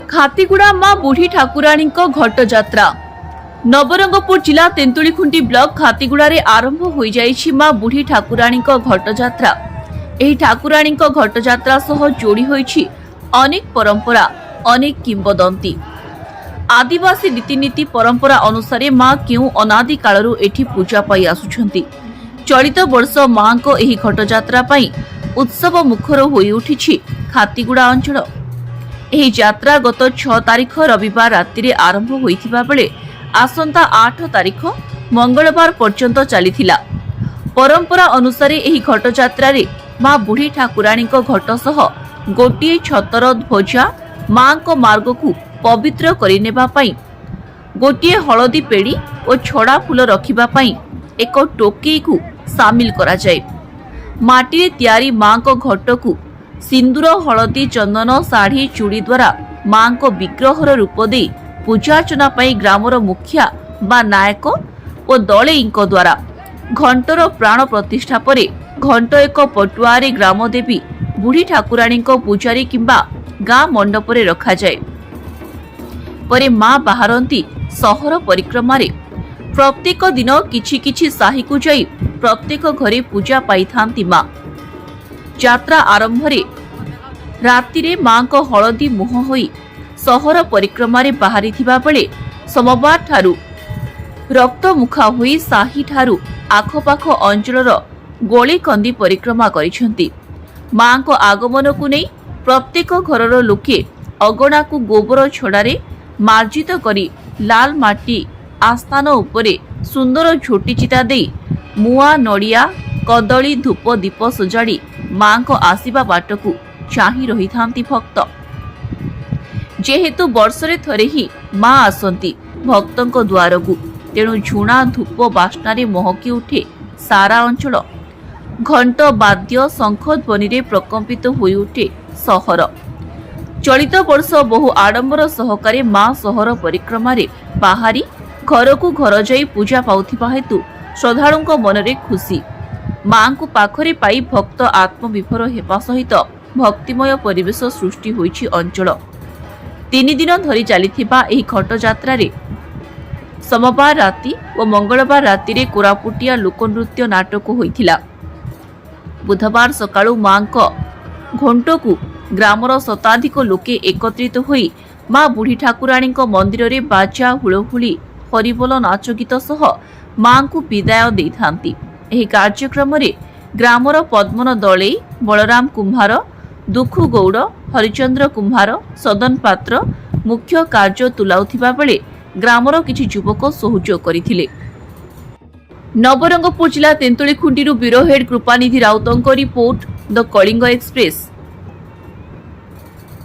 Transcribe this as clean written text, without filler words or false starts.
खातीगुड़ा मां बुढ़ी ठाकुराणी घट जात्रा। नवरंगपुर जिला तेंतुलीखुंटी ब्लॉक खातीगुड़ा आरंभ हो जाइछि मां बुढ़ी ठाकुराणी घट जात्रा। एही ठाकुराणी घट जात्रा सह जोड़ी होइछि अनेक परंपरा, अनेक किंबदंती। आदिवासी रीतिनीति परंपरा अनुसार मां क्यों अनादि कालरू एठी पूजा पाई आसुछंती। चलित वर्ष मां को एही घट जात्रा पाई उत्सव मुखर होई उठिछि खातीगुड़ा अंचल। एही यात्रा गत 6 तारिख रविवार राति रे आरंभ होइथिबा बेले आसंता 8 तारिख मंगलवार पर्यंत चलीथिला। परंपरा अनुसार एही घट यात्रा रे मां बुढ़ी ठाकुराणी घट सह गोटिए छतर ध्वजा मां को मार्ग को पवित्र करिनेबा पई, गोटिए हलदी पेड़ी और छड़ा फूल रखिबा पई एक टोकेई को शामिल करा जाय। माटी रे तैयारी मां को घट को सिंदूर, हलदी, चंदन, साड़ी, चूड़ी द्वारा मां को विग्रहर रूप दे पूजार्चना पई ग्रामर मुखिया बा नायक और दलेईंक द्वारा घंटर प्राण प्रतिष्ठा परे घंट एक पटुआरे ग्राम देवी बुढ़ी ठाकुराणी पूजारी किंबा गाँ मंडप रे रखा जाए। परे मां बाहरती सहर परिक्रमा रे प्रत्येक दिन किछि किछि साही को जाई प्रत्येक घरे पूजा पाई थांती मां। यात्रा आरंभ रे राति रे मां को हलदी मुह होई सहर परिक्रमा रे बाहरी थिबा बेले सोमवार ठारू रक्त मुखा होई साही ठारू आखपाख अंचलर गली कंदी परिक्रमा करिसेंती। मां को आगमन को नहीं प्रत्येक घरर लोके अगणा को गोबर छड़ारे मार्जित करी लाल माटी आस्थान उपरे सुंदर झोटी चिता दे मुआ, नड़िया, कदली, धूप, दीप सजाड़ी मां को आसीबा बाट को चाही रही थांती भक्त। जेहेतु वर्षरे थरे ही मां आसंती भक्तों को द्वार को, तेणु झुणा धूप बास्नारे महकी उठे सारा अंचल। घंट, बाद्य, शंख ध्वनि रे प्रकंपित होई उठे सहर। चलित वर्ष बहु आडंबर सहकारे मां सहर परिक्रमा रे बाहरी घर को घर जाई पूजा पाउथिबा हेतु श्रद्धालुंक मनरे खुशी। मां को पाखरे पाई भक्त आत्मविभोर हेबा सहित भक्तिमय परिवेश सृष्टि होइछि अंचल। 3 दिन धरी चलीथिबा एही घट यात्रा रे सोमवार राति और मंगलवार राति रे कोरापुटिया लोकनृत्य नाटक होइथिला। बुधवार सकाळु मां को घंट को ग्रामर शताधिक लोके एकत्रित होई मां बुढ़ी ठाकुराणी मंदिर रे बाजा, हुलहुली, हरिबोल, नाच गीत सह मां को विदाय दे थांती। एही कार्यक्रम रे ग्रामर पद्मन दलेई, बलराम कुम्हार, दुखु गौड़, हरिचंद्र कुम्हार, सदन पात्र मुख्य कार्य तुलाउथिबा बेले ग्रामर किछि युवक सहयोग करिथिले। नवरंगपुर जिला तेंतुलीखुंटी ब्यूरो हेड कृपानिधि राउतଙ୍କ रिपोर्ट द कलिंग एक्सप्रेस।